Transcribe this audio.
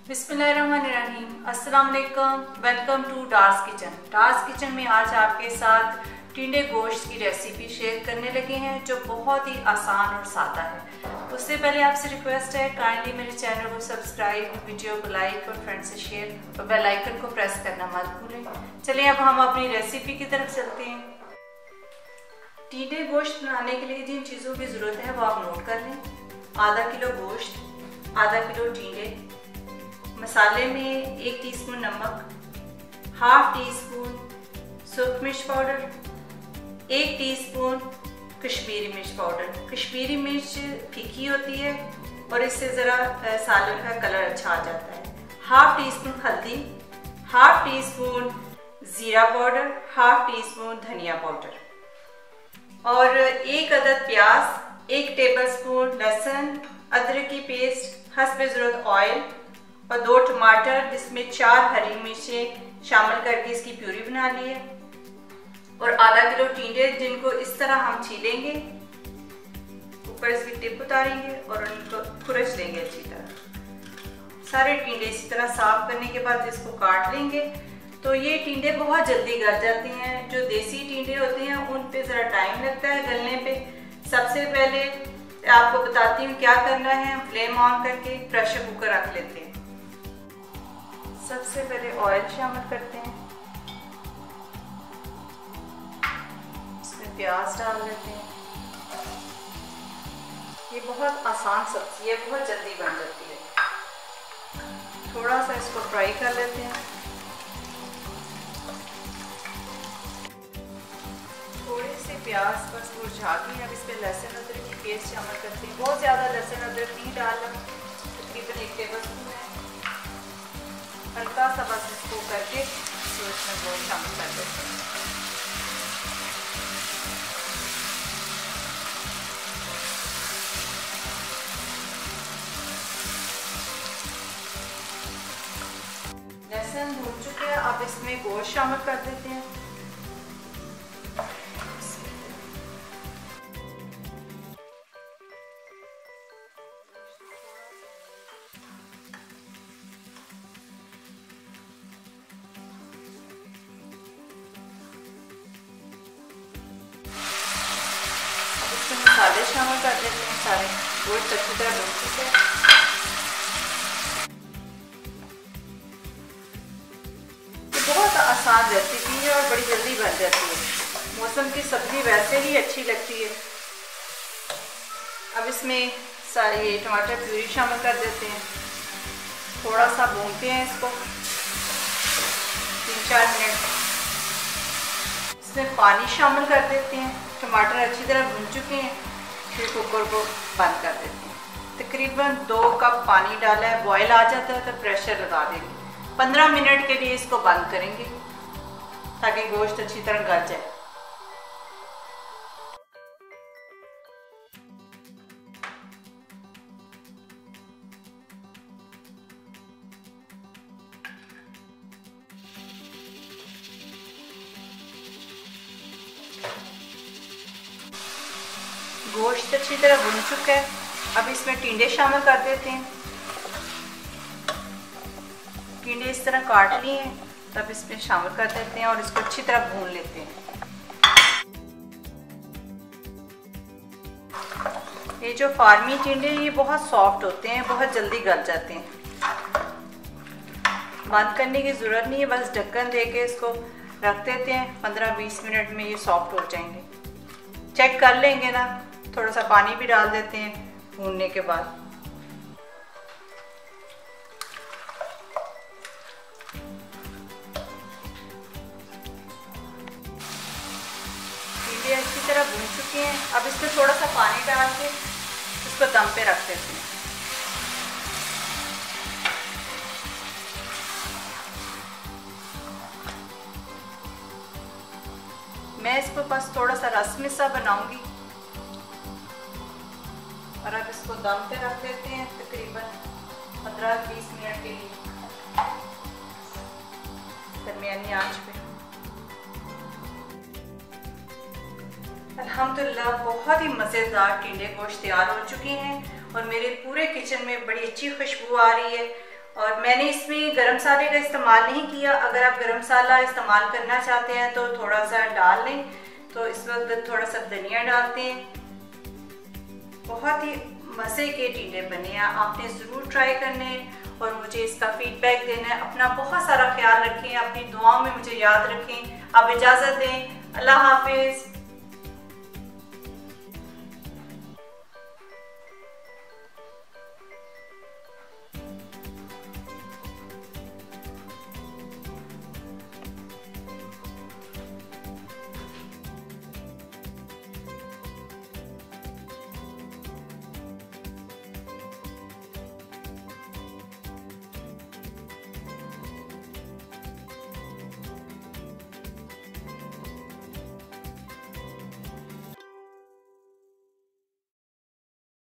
बिस्मिल्लाहिर्रहमानिर्रहीम, अस्सलाम वालेकुम। Welcome to Dar's kitchen. Dar's kitchen में आज आपके साथ टिंडे गोश्त की रेसिपी शेयर करने लगे हैं जो बहुत ही आसान और सादा है। उससे पहले आपसे रिक्वेस्ट है, काइंडली मेरे चैनल को सब्सक्राइब, वीडियो को लाइक और फ्रेंड से शेयर और बेल आइकन को प्रेस करना मत भूलें। चलिए अब हम अपनी रेसिपी की तरफ चलते हैं। टिंडे गोश्त बनाने के लिए जिन चीज़ों की ज़रूरत है वो आप नोट कर लें। आधा किलो गोश्त, आधा किलो टिंडे, मसाले में 1 टीस्पून नमक, हाफ टी स्पून सुर्ख मिर्च पाउडर, 1 टीस्पून कश्मीरी मिर्च पाउडर। कश्मीरी मिर्च फीकी होती है और इससे ज़रा सालन का कलर अच्छा आ जाता है। हाफ टी स्पून हल्दी, हाफ टी स्पून ज़ीरा पाउडर, हाफ टी स्पून धनिया पाउडर और 1 अदद प्याज, 1 टेबलस्पून लहसुन अदरक की पेस्ट, हस्बे ज़रूरत ऑयल और 2 टमाटर जिसमें 4 हरी मिर्चें शामिल करके इसकी प्यूरी बना ली है और आधा किलो टिंडे जिनको इस तरह हम छीलेंगे, ऊपर इसकी टिप उतारेंगे और उनको खुरच लेंगे अच्छी तरह। सारे टिंडे इसी तरह साफ करने के बाद इसको काट लेंगे। तो ये टिंडे बहुत जल्दी गल जाते हैं। जो देसी टिंडे होते हैं उन पे ज़रा टाइम लगता है गलने पे। सबसे पहले आपको बताती हूँ क्या करना है। फ्लेम ऑन करके प्रेशर कुकर रख लेते हैं। सबसे पहले ऑयल शामिल करते हैं, इसमें प्याज डाल लेते हैं। ये बहुत आसान सब्जी है, बहुत जल्दी बन जाती है। थोड़ा सा इसको फ्राई कर लेते हैं। थोड़े से प्याज बस मुरझा के अब इसमें लहसुन अदरक की पेस्ट शामिल करते हैं। बहुत ज़्यादा लहसुन अदरक नहीं डालना, तकरीबन 1 टेबलस्पून है। हल्का सा बस इसको करके तो इसमें वो शामिल कर देते हैं। लहसुन भून चुके हैं, अब इसमें गोश्त शामिल कर देते हैं। मसाले शामिल कर देते हैं। सारे गोश्त अच्छी तरह भून चुके हैं। ये बहुत आसान रेसिपी है और बड़ी जल्दी बन जाती है। मौसम की सब्जी वैसे ही अच्छी लगती है। अब इसमें सारी टमाटर प्यूरी शामिल कर देते हैं। थोड़ा सा भूनते हैं इसको 3-4 मिनट। इसमें पानी शामिल कर देते हैं। टमाटर अच्छी तरह भून चुके हैं, फिर कुकर को बंद कर देते हैं। तकरीबन 2 कप पानी डाला है। बॉयल आ जाता है तो प्रेशर लगा देंगे। 15 मिनट के लिए इसको बंद करेंगे ताकि गोश्त अच्छी तरह गल जाए। गोश्त अच्छी तरह भुन चुका है। अब इसमें टिंडे शामिल कर देते हैं। टिंडे इस तरह काट लिए हैं, तब इसमें शामिल कर देते हैं और इसको अच्छी तरह भून लेते हैं। ये जो फार्मी टिंडे ये बहुत सॉफ्ट होते हैं, बहुत जल्दी गल जाते हैं। बंद करने की ज़रूरत नहीं है, बस ढक्कन दे के इसको रख देते हैं। 15-20 मिनट में ये सॉफ्ट हो जाएंगे। चेक कर लेंगे ना, थोड़ा सा पानी भी डाल देते हैं भूनने के बाद। टिंडे अच्छी तरह भून चुके हैं। अब इसमें थोड़ा सा पानी डाल के इसको दम पे रख देते हैं। मैं इसको बस थोड़ा सा रस्मी सा बनाऊंगी और अब इसको दम पे रख देते हैं तकरीबन 15-20 मिनट के लिए दरमियानी आंच पे। अल्हम्दुलिल्लाह बहुत ही मज़ेदार टिंडे गोश्त तैयार हो चुके हैं और मेरे पूरे किचन में बड़ी अच्छी खुशबू आ रही है और मैंने इसमें गरम मसाले का इस्तेमाल नहीं किया। अगर आप गरम मसाला इस्तेमाल करना चाहते हैं तो थोड़ा सा डाल लें। तो इस वक्त थोड़ा सा धनिया डालते हैं। बहुत ही मज़े के टिंडे बने हैं, आपने ज़रूर ट्राई करने हैं और मुझे इसका फीडबैक देना है। अपना बहुत सारा ख्याल रखें, अपनी दुआओं में मुझे याद रखें। आप इजाज़त दें, अल्लाह हाफिज़।